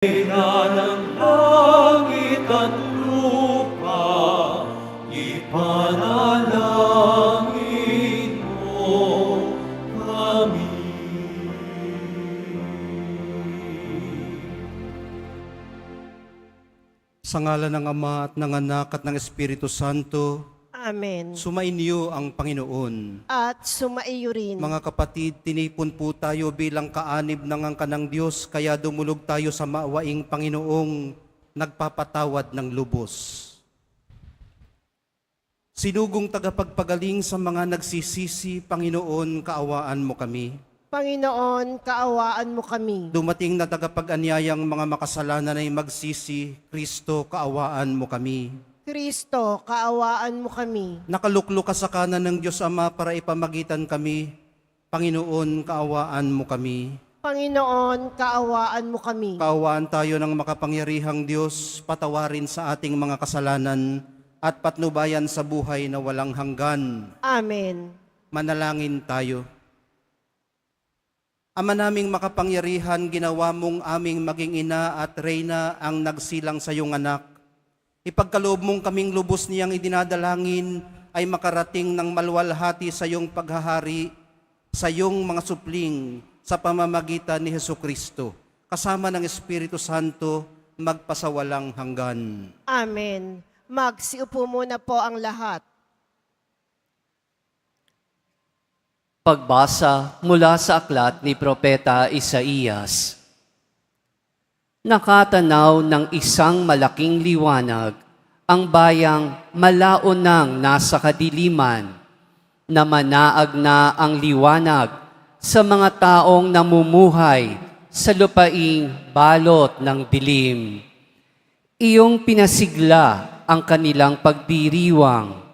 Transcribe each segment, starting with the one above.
Ina ng langit at lupa, ipanalangin mo kami. Sa ngalan ng Ama at ng Anak at ng Espiritu Santo, Amen. sumainyo ang Panginoon. At sumaiyo rin. Mga kapatid, tinipon po tayo bilang kaanib ng angka ng Diyos, kaya dumulog tayo sa maawaing Panginoong nagpapatawad ng lubos. Sinugong tagapagpagaling sa mga nagsisisi, Panginoon, kaawaan mo kami. Panginoon, kaawaan mo kami. Dumating na tagapag-anyayang mga makasalanan ay magsisi, Kristo, kaawaan mo kami. Kristo, kaawaan mo kami. Nakaluklok ka sa kanan ng Diyos Ama para ipamagitan kami. Panginoon, kaawaan mo kami. Panginoon, kaawaan mo kami. Kaawaan tayo ng makapangyarihang Diyos, patawarin sa ating mga kasalanan at patnubayan sa buhay na walang hanggan. Amen. Manalangin tayo. Ama naming makapangyarihan, ginawa mong aming maging ina at reyna ang nagsilang sa iyong anak. Ipagkaloob mong kaming lubos niyang idinadalangin ay makarating ng maluwalhati sa iyong paghahari, sa iyong mga supling sa pamamagitan ni Hesukristo, kasama ng Espiritu Santo, magpasawalang hanggan. Amen. Magsiupo muna po ang lahat. Pagbasa mula sa aklat ni Propeta Isaías. Nakatanaw ng isang malaking liwanag ang bayang malaonang nasa kadiliman, na manaag na ang liwanag sa mga taong namumuhay sa lupaing balot ng dilim. Iyong pinasigla ang kanilang pagdiriwang,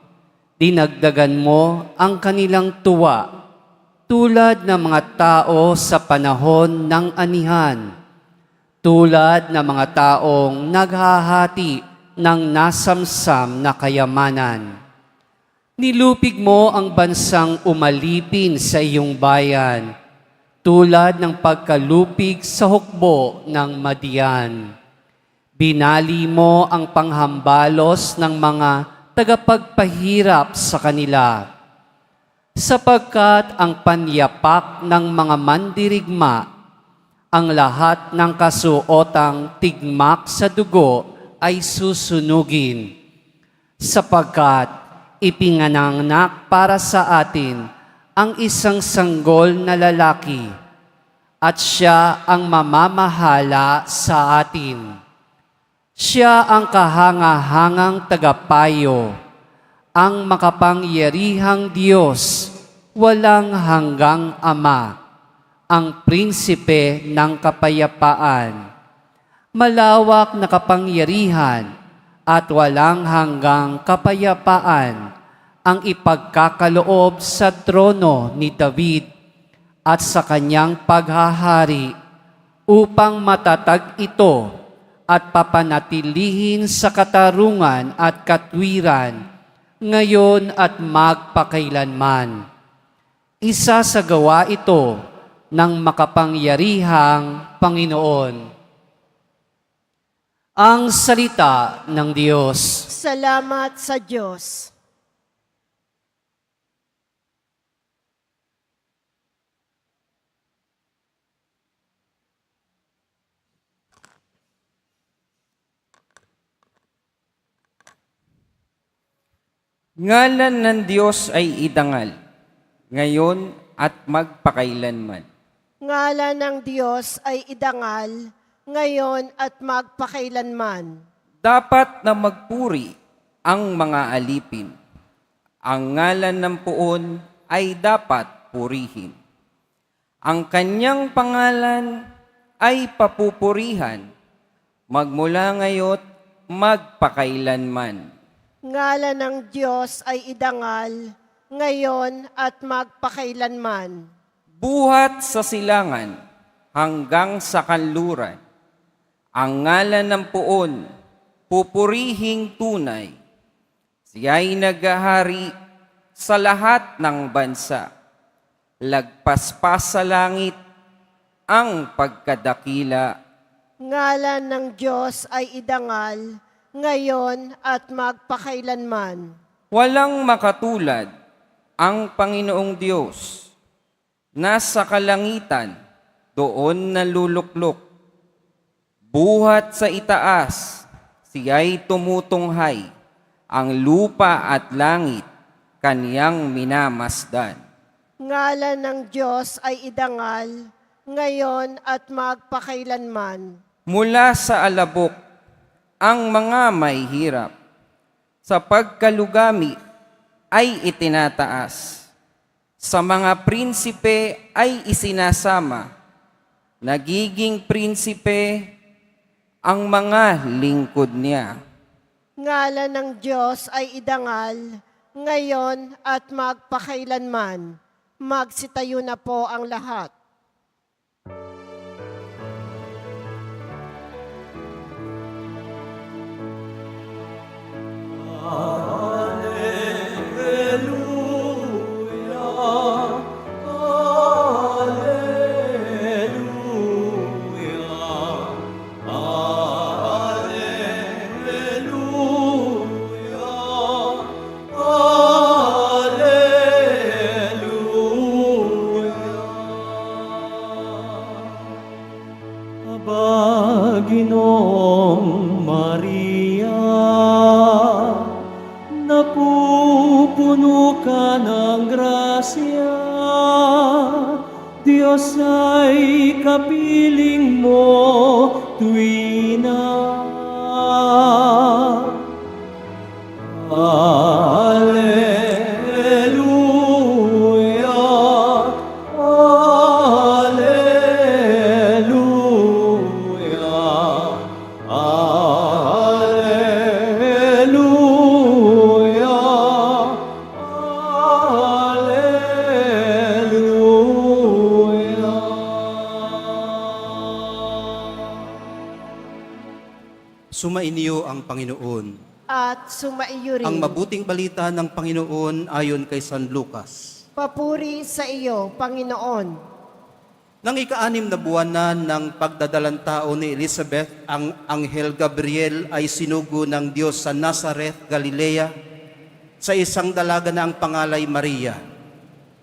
dinagdagan mo ang kanilang tuwa, tulad ng mga tao sa panahon ng anihan, tulad ng mga taong naghahati ng nasamsam na kayamanan. Nilupig mo ang bansang umalipin sa iyong bayan, tulad ng pagkalupig sa hukbo ng Madian. Binali mo ang panghambalos ng mga tagapagpahirap sa kanila, sapagkat ang panyapak ng mga mandirigma, ang lahat ng kasuotang tigmak sa dugo ay susunugin, sapagkat ipinanganak para sa atin ang isang sanggol na lalaki, at siya ang mamamahala sa atin. Siya ang kahangahangang tagapayo, ang makapangyarihang Diyos, walang hanggang Ama, ang prinsipe ng kapayapaan. Malawak na kapangyarihan at walang hanggang kapayapaan ang ipagkakaloob sa trono ni David at sa kanyang paghahari, upang matatag ito at papanatilihin sa katarungan at katwiran, ngayon at magpakailanman. Isasagawa ito ng makapangyarihang Panginoon. Ang salita ng Diyos. Salamat sa Diyos. Ngalan ng Diyos ay idangal, ngayon at magpakailanman. Ngalan ng Diyos ay idangal, ngayon at magpakailanman. Dapat na magpuri ang mga alipin. Ang ngalan ng Poon ay dapat purihin. Ang kanyang pangalan ay papupurihan, magmula ngayon magpakailanman. Ngalan ng Diyos ay idangal, ngayon at magpakailanman. Buhat sa silangan hanggang sa kanluran. Ang ngalan ng Poon, pupurihing tunay. Siya'y naghahari sa lahat ng bansa. Lagpas pa sa langit ang pagkadakila Ngalan ng Diyos ay idangal, ngayon at magpakailanman. Walang makatulad ang Panginoong Diyos. Nasa kalangitan, doon naluluklok. Buhat sa itaas, siya'y tumutunghay. Ang lupa at langit, kaniyang minamasdan. Ngalan ng Diyos ay idangal, ngayon at magpakailanman. Mula sa alabok, ang mga may hirap. Sa pagkalugami ay itinataas. Sa mga prinsipe ay isinasama. Nagiging prinsipe ang mga lingkod niya. Ngalan ng Diyos ay idangal, ngayon at magpakailanman. Magsitayo na po ang lahat. Aba, Ginoong Maria, napupuno ka ng grasya, Diyos ay kapiling mo tuwina. Alleluia, Alleluia, Alleluia, Alleluia. Sumainyo ang Panginoon. At sumaiyo rin. Ang mabuting balita ng Panginoon ayon kay San Lucas. Papuri sa iyo, Panginoon. Nang ika-6 na buwan na ng pagdadalang tao ni Elizabeth, ang Anghel Gabriel ay sinugo ng Diyos sa Nazareth, Galilea, sa isang dalaga na ang pangalay Maria.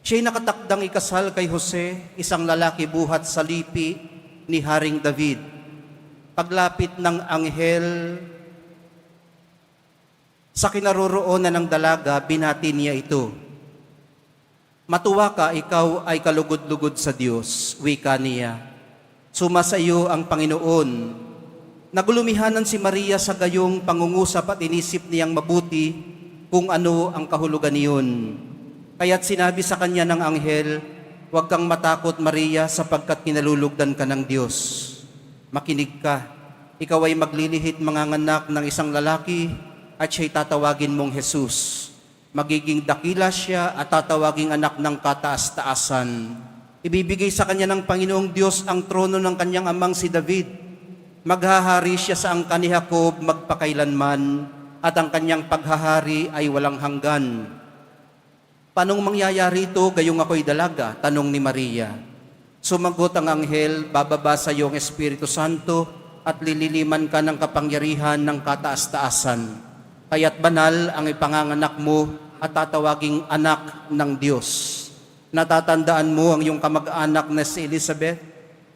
Siya'y nakatakdang ikasal kay Jose, isang lalaki buhat sa lipi ni Haring David. Paglapit ng anghel sa kinaroroonan ng dalaga, binati niya ito. Matuwa ka, ikaw ay kalugod-lugod sa Diyos, wika niya. Sumasa iyo ang Panginoon. Nagulumihanan si Maria sa gayong pangungusap at inisip niyang mabuti kung ano ang kahulugan niyon. Kaya't sinabi sa kanya ng anghel, huwag kang matakot, Maria, sapagkat kinalulugdan ka ng Diyos. Makinig ka, ikaw ay maglilihit manganganak ng isang lalaki, at siya'y tatawagin mong Jesus. Magiging dakila siya at tatawaging anak ng kataas-taasan. Ibibigay sa kanya ng Panginoong Diyos ang trono ng kanyang amang si David. Maghahari siya sa angkan ni Jacob magpakailanman, at ang kanyang paghahari ay walang hanggan. Panong mangyayari ito, gayong ako'y dalaga? Tanong ni Maria. Sumagot ang anghel, bababa sa iyong Espiritu Santo at lililiman ka ng kapangyarihan ng kataas-taasan. Kaya't banal ang ipanganganak mo at tatawaging anak ng Diyos. Natatandaan mo ang iyong kamag-anak na si Elizabeth.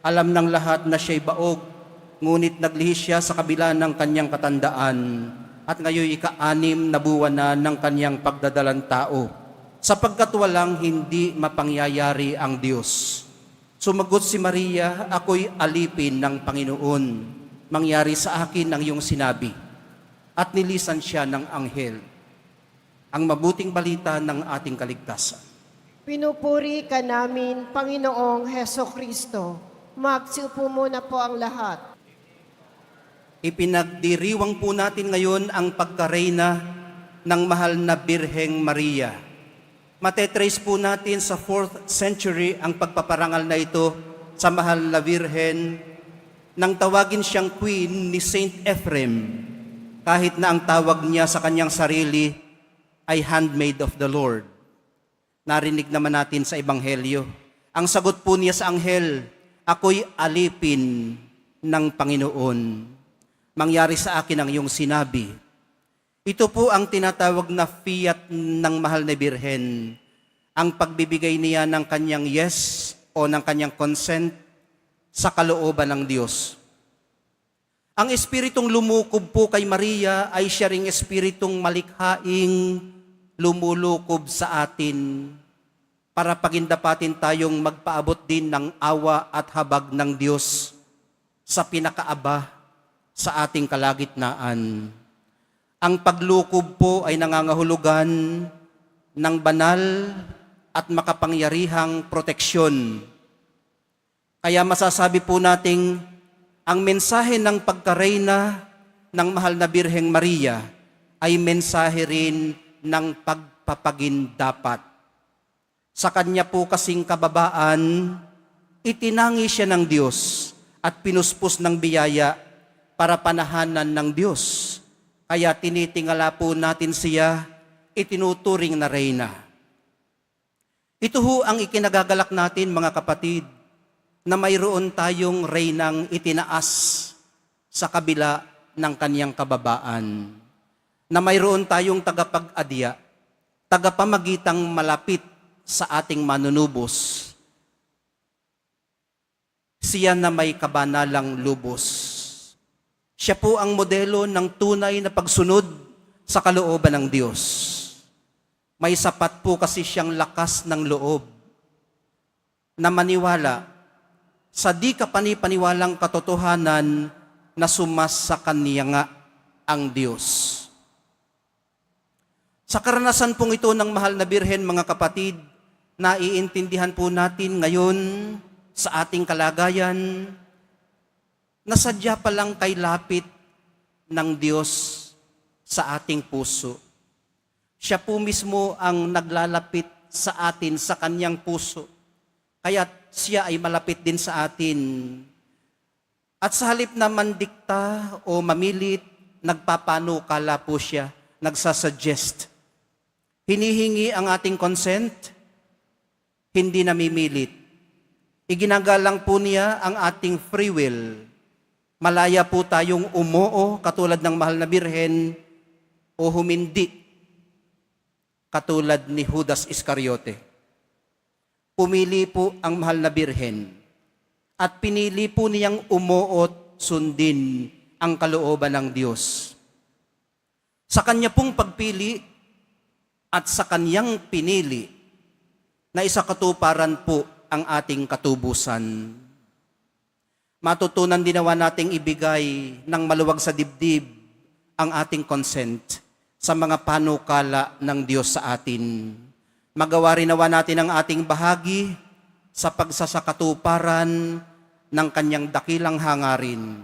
Alam ng lahat na siya'y baog, ngunit naglihis siya sa kabila ng kanyang katandaan. At ngayon ika-6 na buwan na ng kanyang pagdadalang tao, sapagkat walang hindi mapangyayari ang Diyos. Sumagot si Maria, ako'y alipin ng Panginoon. Mangyari sa akin ang iyong sinabi. At nilisan siya ng anghel. Ang mabuting balita ng ating kaligtasan. Pinupuri ka namin, Panginoong Heso Kristo. Magsiupo muna po ang lahat. Ipinagdiriwang po natin ngayon ang pagkareyna ng mahal na Birheng Maria. Matetrace po natin sa 4th century ang pagpaparangal na ito sa mahal na Birhen nang tawagin siyang queen ni Saint Ephrem, kahit na ang tawag niya sa kanyang sarili ay handmaid of the Lord. Narinig naman natin sa Ebanghelyo. Ang sagot po niya sa anghel, ako'y alipin ng Panginoon. Mangyari sa akin ang iyong sinabi. Ito po ang tinatawag na fiat ng mahal na Birhen. Ang pagbibigay niya ng kanyang yes o ng kanyang consent sa kalooban ng Diyos. Ang espiritong lumukob po kay Maria ay siya ring espiritong malikhaing lumulukob sa atin para pagindapatin tayong magpaabot din ng awa at habag ng Diyos sa pinakaaba sa ating kalagitnaan. Ang paglukob po ay nangangahulugan ng banal at makapangyarihang proteksyon. Kaya masasabi po nating ang mensahe ng pagkareyna ng mahal na Birheng Maria ay mensahe rin ng pagpapagindapat. Sa kanya po kasing kababaan, itinangi siya ng Diyos at pinuspos ng biyaya para panahanan ng Diyos. Kaya tinitingala po natin siya, itinuturing na reyna. Ito ho ang ikinagagalak natin mga kapatid, na mayroon tayong reynang itinaas sa kabila ng kaniyang kababaan. Na mayroon tayong tagapag-adya, tagapamagitang malapit sa ating manunubos. Siya na may kabanalang lubos. Siya po ang modelo ng tunay na pagsunod sa kalooban ng Diyos. May sapat po kasi siyang lakas ng loob na maniwala sa di kapani-paniwalang katotohanan na sumas sa kanya nga ang Diyos. Sa karanasan pong ito ng mahal na Birhen, mga kapatid, naiintindihan po natin ngayon sa ating kalagayan na sadya palang kay lapit ng Diyos sa ating puso. Siya po mismo ang naglalapit sa atin sa kanyang puso. Kaya siya ay malapit din sa atin. At sa halip na mandikta o mamilit, nagpapanukala po siya, nagsasuggest. Hinihingi ang ating consent, hindi namimilit. Iginagalang po niya ang ating free will. Malaya po tayong umuo katulad ng mahal na Birhen o humindi katulad ni Judas Iscariote. Pumili po ang mahal na Birhen at pinili po niyang umuot sundin ang kalooban ng Diyos. Sa kanya pong pagpili at sa kanyang pinili na isakatuparan po ang ating katubusan. Matutunan din nawa nating ibigay ng maluwag sa dibdib ang ating consent sa mga panukala ng Diyos sa atin. Magawa rin nawa natin ang ating bahagi sa pagsasakatuparan ng kanyang dakilang hangarin.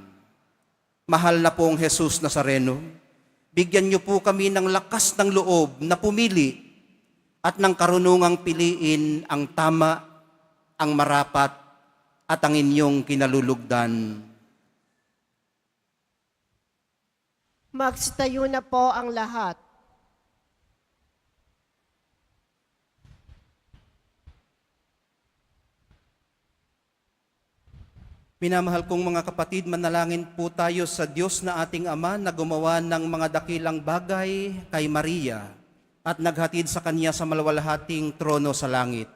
Mahal na pong Jesus Nazareno, bigyan niyo po kami ng lakas ng loob na pumili at ng karunungang piliin ang tama, ang marapat, at ang inyong kinalulugdan. Magsitayo na po ang lahat. Minamahal kong mga kapatid, manalangin po tayo sa Diyos na ating Ama na gumawa ng mga dakilang bagay kay Maria at naghatid sa Kanya sa malawalhating trono sa langit.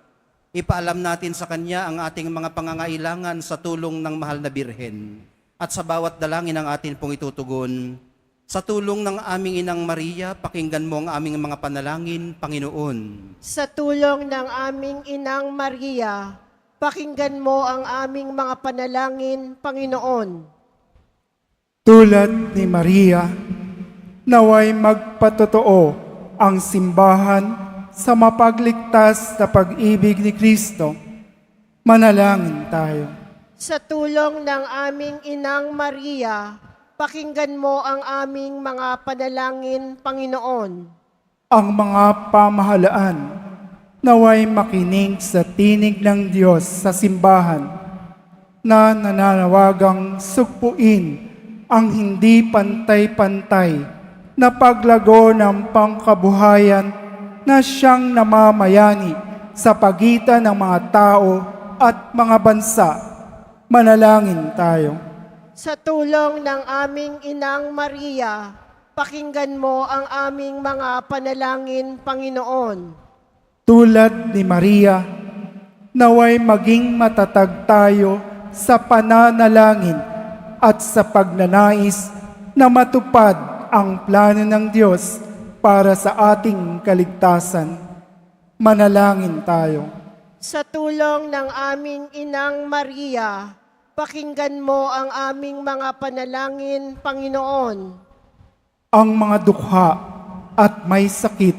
Ipaalam natin sa Kanya ang ating mga pangangailangan sa tulong ng mahal na Birhen. At sa bawat dalangin ang atin pong itutugon, sa tulong ng aming Inang Maria, pakinggan mo ang aming mga panalangin, Panginoon. Sa tulong ng aming Inang Maria, pakinggan mo ang aming mga panalangin, Panginoon. Tulad ni Maria, naway magpatotoo ang simbahan sa mapagligtas na pag-ibig ni Kristo. Manalangin tayo. Sa tulong ng aming Inang Maria, pakinggan mo ang aming mga panalangin, Panginoon. Ang mga pamahalaan naway makinig sa tinig ng Diyos sa simbahan na nananawagang sugpuin ang hindi pantay-pantay na paglago ng pangkabuhayan na siyang namamayani sa pagitan ng mga tao at mga bansa. Manalangin tayo. Sa tulong ng aming Inang Maria, pakinggan mo ang aming mga panalangin, Panginoon. Tulad ni Maria, naway maging matatag tayo sa pananalangin at sa pagnanais na matupad ang plano ng Diyos para sa ating kaligtasan. Manalangin tayo. Sa tulong ng aming Inang Maria, pakinggan mo ang aming mga panalangin, Panginoon. Ang mga dukha at may sakit,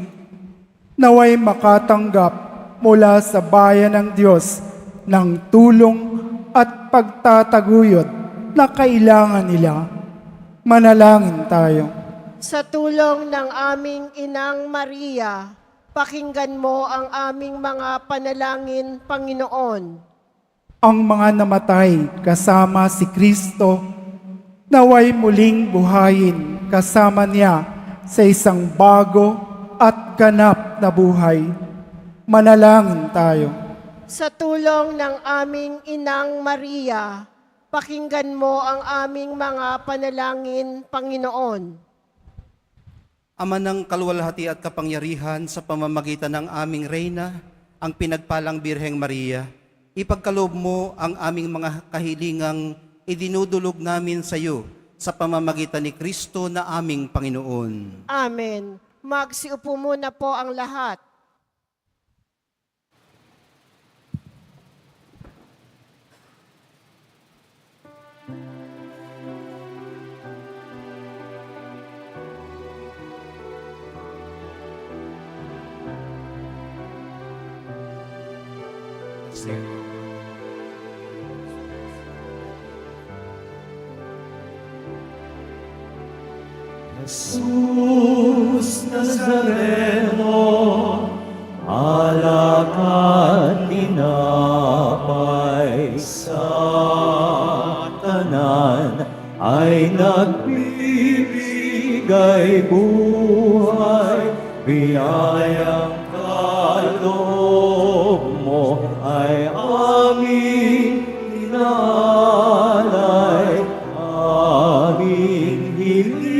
naway makatanggap mula sa bayan ng Diyos ng tulong at pagtataguyod na kailangan nila. Manalangin tayo. Sa tulong ng aming Inang Maria, pakinggan mo ang aming mga panalangin, Panginoon. Ang mga namatay kasama si Kristo, naway muling buhayin kasama niya sa isang bago at ganap na buhay. Manalangin tayo. Sa tulong ng aming Inang Maria, pakinggan mo ang aming mga panalangin, Panginoon. Ama ng kaluwalhati at kapangyarihan, sa pamamagitan ng aming Reyna, ang pinagpalang Birheng Maria, ipagkaloob mo ang aming mga kahilingang idinudulog namin sa iyo sa pamamagitan ni Kristo na aming Panginoon. Amen. Magsiupo muna po ang lahat. Jesus Nazareno, alak at tinapay sa tanan ay nagbibigay buhay, biyayang kaloob mo ay aming inalay, aming hiling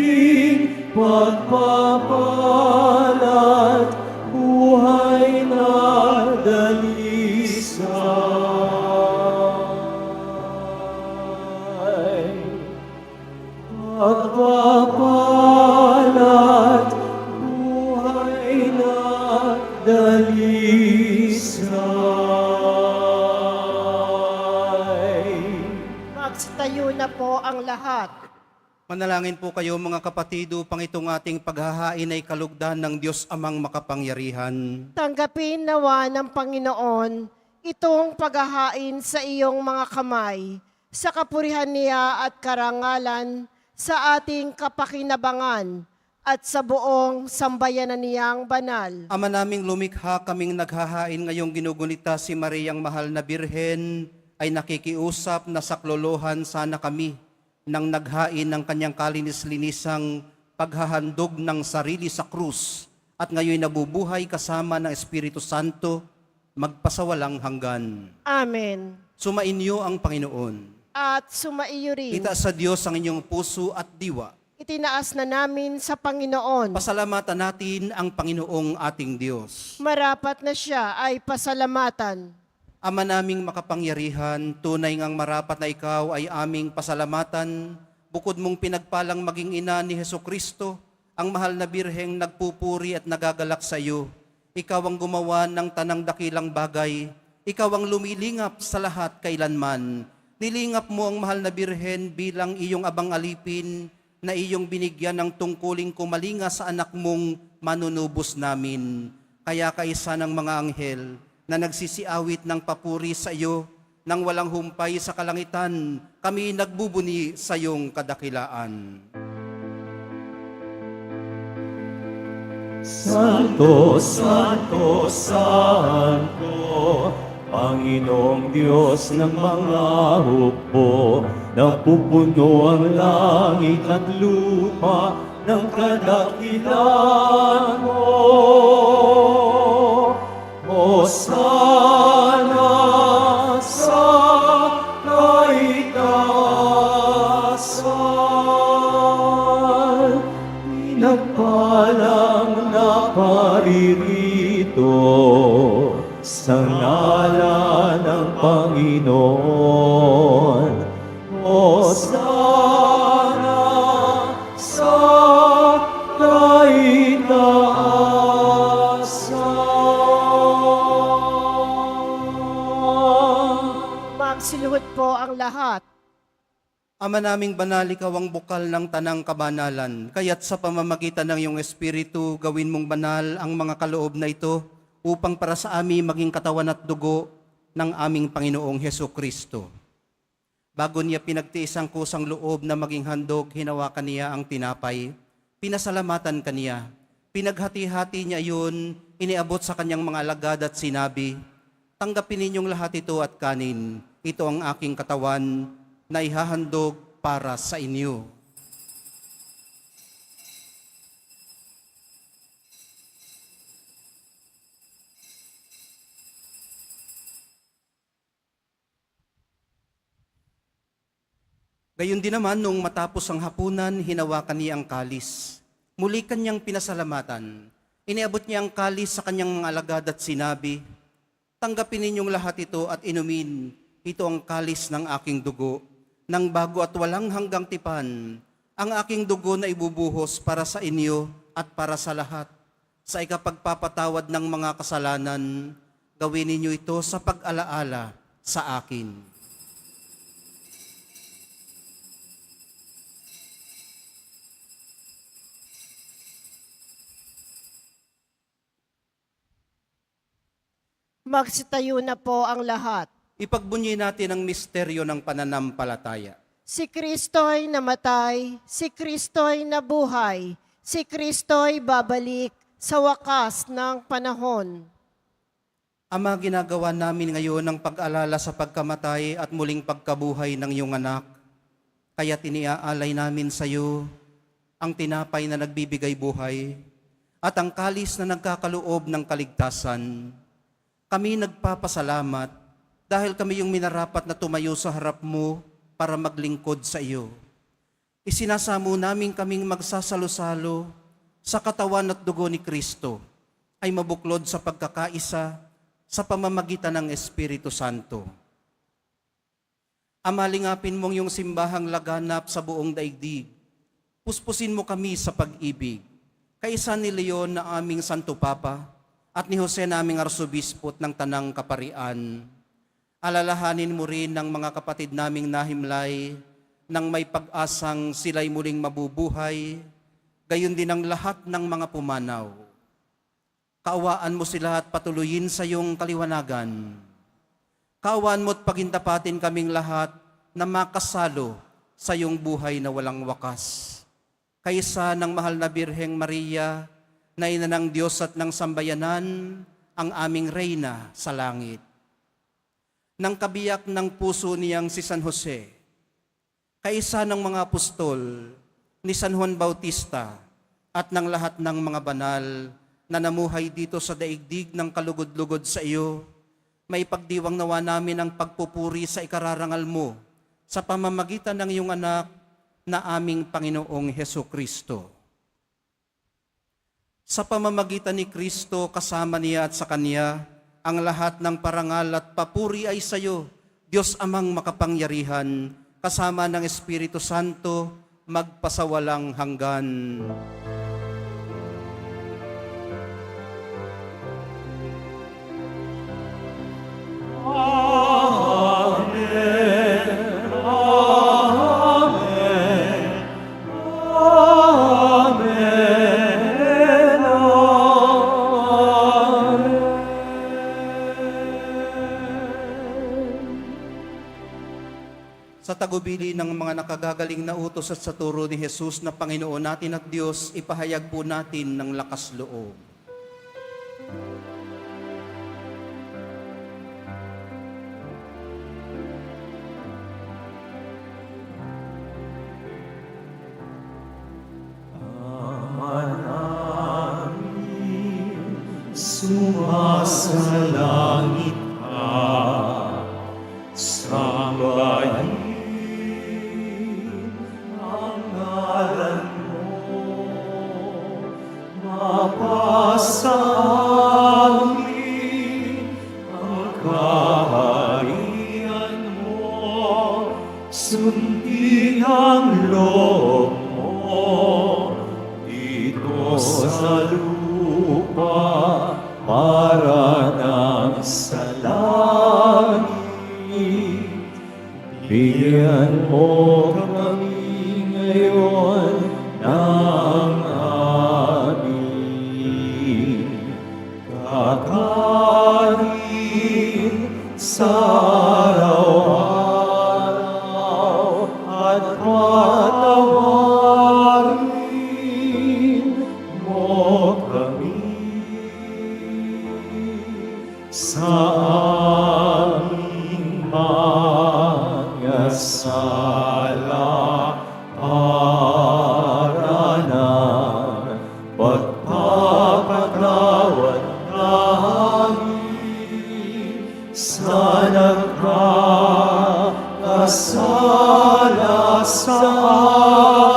pagpapalat, buhay na dalisay. Pagpapalat, buhay na dalisay. Magsitayo na po ang lahat. Manalangin po kayo mga kapatid upang itong ating paghahain ay kalugdan ng Diyos Amang makapangyarihan. Tanggapin nawa ng Panginoon itong paghahain sa iyong mga kamay, sa kapurihan niya at karangalan, sa ating kapakinabangan, at sa buong sambayanan niyang banal. Ama naming lumikha, kaming naghahain ngayong ginugunita si Mariang Mahal na Birhen, ay nakikiusap na saklolohan sana kami nang naghain ng kanyang kalinis-linisang paghahandog ng sarili sa krus at ngayon nabubuhay kasama ng Espiritu Santo, magpasawalang hanggan. Amen. Sumainyo ang Panginoon. At sumaiyo rin. Itaas sa Diyos ang inyong puso at diwa. Itinaas na namin sa Panginoon. Pasalamatan natin ang Panginoong ating Diyos. Marapat na siya ay pasalamatan. Ama naming makapangyarihan, tunay ngang marapat na ikaw ay aming pasalamatan, bukod mong pinagpalang maging ina ni Hesukristo, ang mahal na birheng nagpupuri at nagagalak sa iyo. Ikaw ang gumawa ng tanang dakilang bagay, ikaw ang lumilingap sa lahat kailanman. Nilingap mo ang mahal na birhen bilang iyong abang alipin na iyong binigyan ng tungkuling kumalinga sa anak mong manunubos namin. Kaya kaisa ng mga anghel na nagsisiawit ng papuri sa iyo, nang walang humpay sa kalangitan, kami nagbubuni sa iyong kadakilaan. Santo, Santo, Santo, Panginoong Diyos ng mga hukbo, napupuno ang langit at lupa ng kadakilan mo. Hosana sa kaitaas, pinagpalang na paririto sa ngalan ng Panginoon. Hosana sa kaitaasan. Magsiluhod po ang lahat. Ama naming banal, ikaw ang bukal ng tanang kabanalan. Kaya't sa pamamagitan ng iyong Espiritu, gawin mong banal ang mga kaloob na ito upang para sa amin maging katawan at dugo ng aming Panginoong Heso Kristo. Bago niya pinagtiis ang kusang loob na maging handog, hinawakan niya ang tinapay. Pinasalamatan kaniya. Pinaghati-hati niya yun, iniabot sa kanyang mga alagad at sinabi, "Tanggapin ninyong lahat ito at kanin. Ito ang aking katawan na ihahandog para sa inyo." Gayon din naman, nung matapos ang hapunan, hinawakan niya ang kalis. Muli kanyang pinasalamatan. Iniabot niya ang kalis sa kanyang mga alagad at sinabi, "Tanggapin ninyong lahat ito at inumin. Ito ang kalis ng aking dugo, ng bago at walang hanggang tipan, ang aking dugo na ibubuhos para sa inyo at para sa lahat. Sa ikapagpapatawad ng mga kasalanan, gawin ninyo ito sa pag-alaala sa akin." Magsitayo na po ang lahat. Ipagbunyi natin ang misteryo ng pananampalataya. Si Kristo'y namatay, si Kristo'y nabuhay, si Kristo'y babalik sa wakas ng panahon. Ama, ginagawa namin ngayon ang pag-alala sa pagkamatay at muling pagkabuhay ng iyong anak. Kaya tiniaalay namin sa iyo ang tinapay na nagbibigay buhay at ang kalis na nagkakaloob ng kaligtasan. Kami nagpapasalamat dahil kami yung minarapat na tumayo sa harap mo para maglingkod sa iyo. Isinasamo namin kaming magsasalo-salo sa katawan at dugo ni Kristo ay mabuklod sa pagkakaisa sa pamamagitan ng Espiritu Santo. Amalingapin mong yung simbahang laganap sa buong daigdig. Puspusin mo kami sa pag-ibig. Kaisa ni Leon na aming Santo Papa at ni Jose naming Arsobispot ng Tanang Kaparian. Alalahanin mo rin ng mga kapatid naming nahimlay nang may pag-asang sila'y muling mabubuhay, gayon din ang lahat ng mga pumanaw. Kaawaan mo sila at patuloyin sa iyong kaliwanagan. Kaawaan mo at pagintapatin kaming lahat na makasalo sa iyong buhay na walang wakas. Kaysa ng mahal na Birheng Maria, na ina ng Diyos at ng sambayanan, ang aming Reyna sa langit. Nang kabiyak ng puso niyang si San Jose, kaisa ng mga apostol, ni San Juan Bautista, at ng lahat ng mga banal na namuhay dito sa daigdig ng kalugod-lugod sa iyo, may pagdiwang nawa namin ang pagpupuri sa ikararangal mo sa pamamagitan ng iyong anak na aming Panginoong Heso Kristo. Sa pamamagitan ni Kristo, kasama niya at sa Kanya, ang lahat ng parangal at papuri ay sa iyo, Diyos Amang makapangyarihan, kasama ng Espiritu Santo, magpasawalang hanggan. Sa tagubili ng mga nakagagaling na utos at sa turo ni Jesus na Panginoon natin at Diyos, ipahayag po natin ng lakas loob. Sumasalangit ka, sambahin ang ngalan mo. Mapasa amin ang kaharian mo, sundin ang loob mo dito sa lupa para nang sa langit. Bigyan mo kami ngayon ng aming kakanin sa araw-araw at patawarin mo kami sa aming mga sala para ng pagpapatawad namin sa nagkakasala sa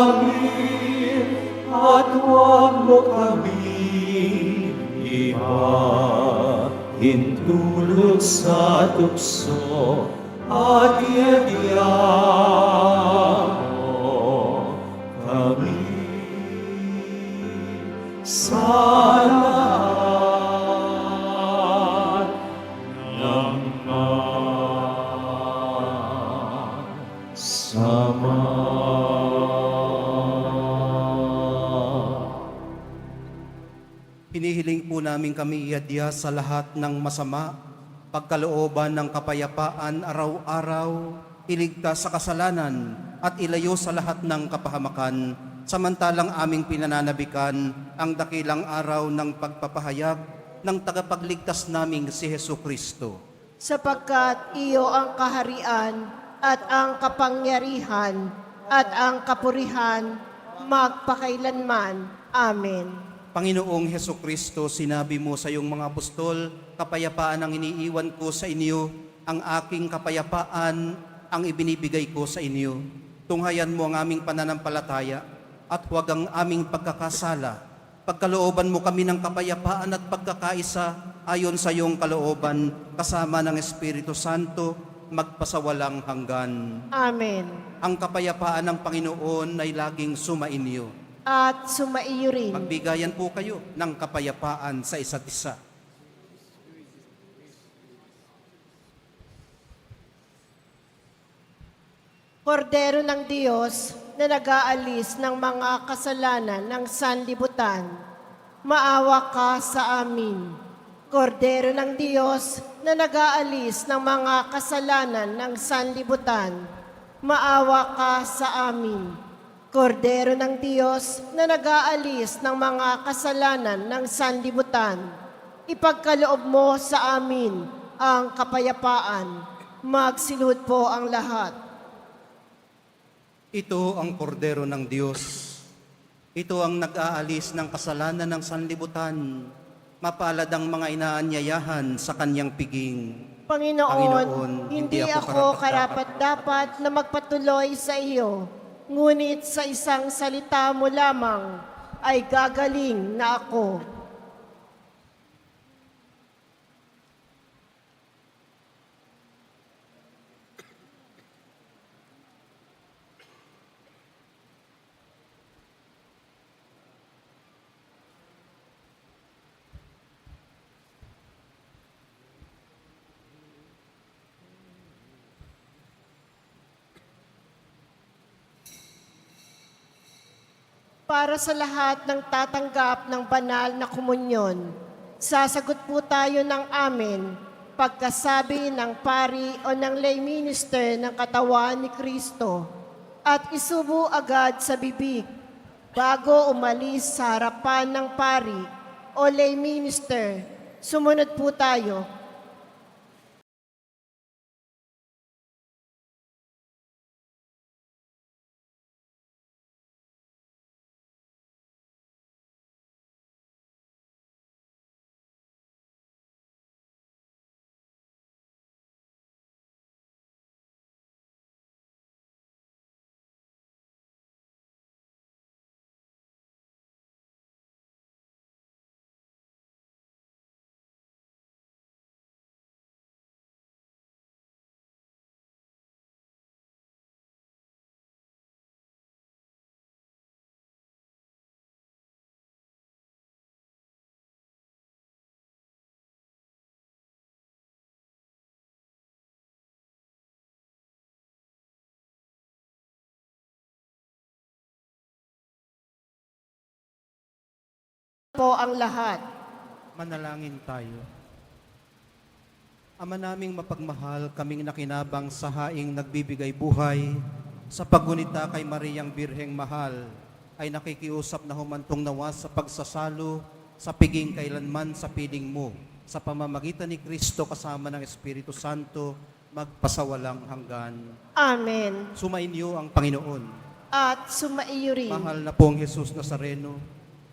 amin, at huwag mo kami hintulot sa tukso at iadya mo kami sa lahat ng masama. Hinihiling po namin kami iadya sa lahat ng masama, pagkalooban ng kapayapaan araw-araw, iligtas sa kasalanan at ilayo sa lahat ng kapahamakan, samantalang aming pinananabikan ang dakilang araw ng pagpapahayag ng tagapagligtas naming si Hesu Kristo. Sapagkat iyo ang kaharian at ang kapangyarihan at ang kapurihan magpakailanman. Amen. Panginoong Hesu Kristo, sinabi mo sa iyong mga apostol, kapayapaan ang iniiwan ko sa inyo, ang aking kapayapaan ang ibinibigay ko sa inyo. Tunghayan mo ang aming pananampalataya at huwag ang aming pagkakasala. Pagkalooban mo kami ng kapayapaan at pagkakaisa ayon sa iyong kalooban, kasama ng Espiritu Santo, magpasawalang hanggan. Amen. Ang kapayapaan ng Panginoon ay laging sumainyo. At sumaiyo rin. Magbigayan po kayo ng kapayapaan sa isa't isa. Kordero ng Diyos na nag-aalis ng mga kasalanan ng sanlibutan, maawa ka sa amin. Kordero ng Diyos na nag-aalis ng mga kasalanan ng sanlibutan, maawa ka sa amin. Kordero ng Diyos na nag-aalis ng mga kasalanan ng sanlibutan, ipagkaloob mo sa amin ang kapayapaan. Magsilud po ang lahat. Ito ang kordero ng Diyos. Ito ang nag-aalis ng kasalanan ng sanlibutan. Mapalad ang mga inaanyayahan sa kanyang piging. Panginoon, hindi ako karapat-dapat na magpatuloy sa iyo, ngunit sa isang salita mo lamang ay gagaling na ako. Para sa lahat ng tatanggap ng banal na komunyon, sasagot po tayo ng amen pagkasabi ng pari o ng lay minister ng katawan ni Kristo at isubo agad sa bibig bago umalis sa harapan ng pari o lay minister. Sumunod po tayo. po ang lahat. Manalangin tayo. Ama naming mapagmahal, kaming nakinabang sa haing nagbibigay buhay, sa paggunita kay Mariang Birheng Mahal, ay nakikiusap na humantong nawa sa pagsasalo, sa piging kailanman sa piling mo, sa pamamagitan ni Kristo kasama ng Espiritu Santo, magpasawalang hanggan. Amen. Sumainyo ang Panginoon. At sumaiyo rin. Mahal na pong Jesus Nazareno,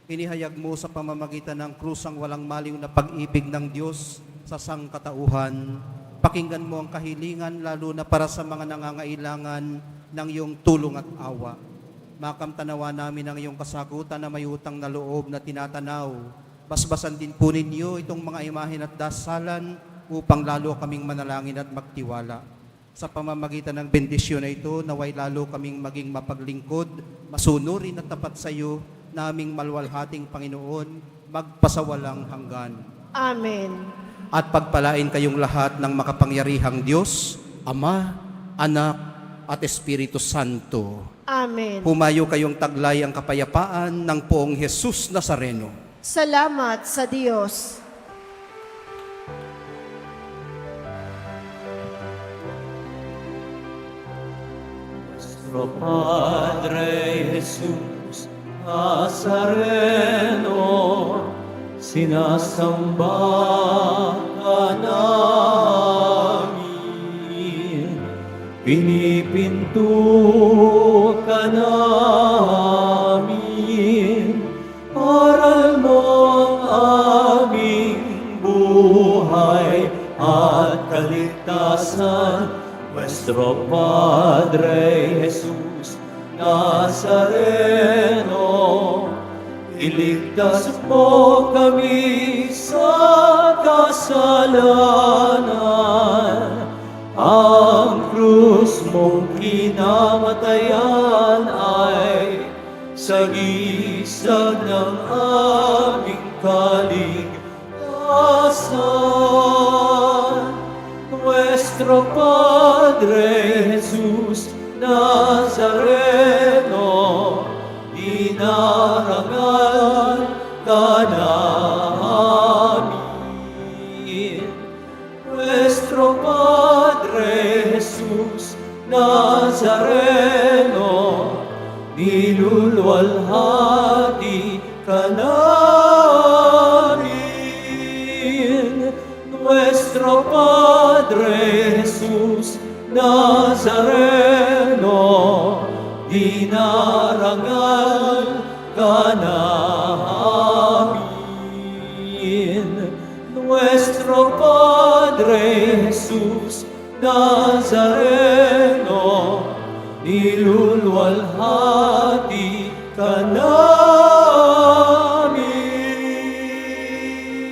inihayag mo sa pamamagitan ng krus ang walang maliw na pag-ibig ng Diyos sa sangkatauhan. Pakinggan mo ang kahilingan lalo na para sa mga nangangailangan ng iyong tulong at awa. Makamtanawa namin ang iyong kasagutan na may utang na loob na tinatanaw. Basbasan din po ninyo itong mga imahen at dasalan upang lalo kaming manalangin at magtiwala. Sa pamamagitan ng bendisyon na ito, naway lalo kaming maging mapaglingkod, masunurin at tapat sa iyo, naming malwalhating Panginoon, magpasawalang hanggan. Amen. At pagpalain kayong lahat ng makapangyarihang Diyos, Ama, Anak, at Espiritu Santo. Amen. Humayo kayong taglay ang kapayapaan ng poong Jesus Nazareno. Salamat sa Diyos. Nuestro Padre Jesús Nazareno, sinasamba ka namin, pinipinto ka namin, aral mo ang aming buhay at kaligtasan. Nuestro Padre Jesús Nazareno, iligtas mo kami sa kasalanan. Ang krus mong kinamatayan ay sagisag ng aming kaligtasan. Nuestro Padre Jesús Nazareno, dinarangal ka namin. Nuestro Padre Jesús Nazareno, niluluwalhati ka namin. Nuestro Padre Jesús Nazareno, dinarangal ka namin. Nuestro Padre Jesús Nazareno, niluluwalhati ka namin.